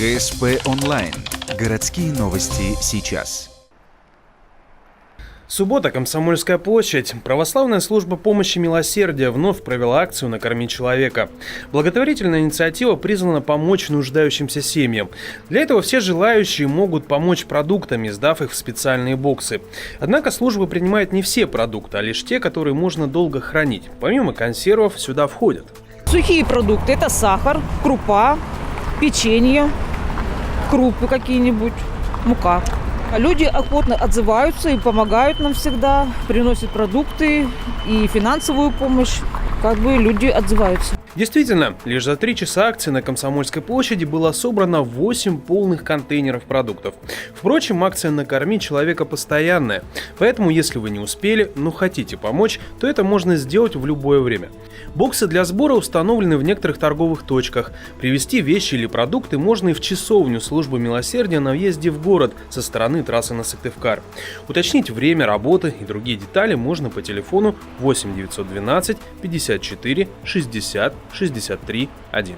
ГСП онлайн. Городские новости сейчас. Суббота, Комсомольская площадь. Православная служба помощи милосердия вновь провела акцию «Накорми человека». Благотворительная инициатива призвана помочь нуждающимся семьям. Для этого все желающие могут помочь продуктами, сдав их в специальные боксы. Однако служба принимает не все продукты, а лишь те, которые можно долго хранить. Помимо консервов сюда входят сухие продукты – это сахар, крупа, печенье, крупы какие-нибудь, мука. Люди охотно отзываются и помогают нам всегда, приносят продукты и финансовую помощь. Люди отзываются. Действительно, лишь за 3 часа акции на Комсомольской площади было собрано 8 полных контейнеров продуктов. Впрочем, акция «Накорми человека» постоянная, поэтому если вы не успели, но хотите помочь, то это можно сделать в любое время. Боксы для сбора установлены в некоторых торговых точках. Привезти вещи или продукты можно и в часовню службы милосердия на въезде в город со стороны трассы на Сыктывкар. Уточнить время работы и другие детали можно по телефону 8 912 54 60 63 1.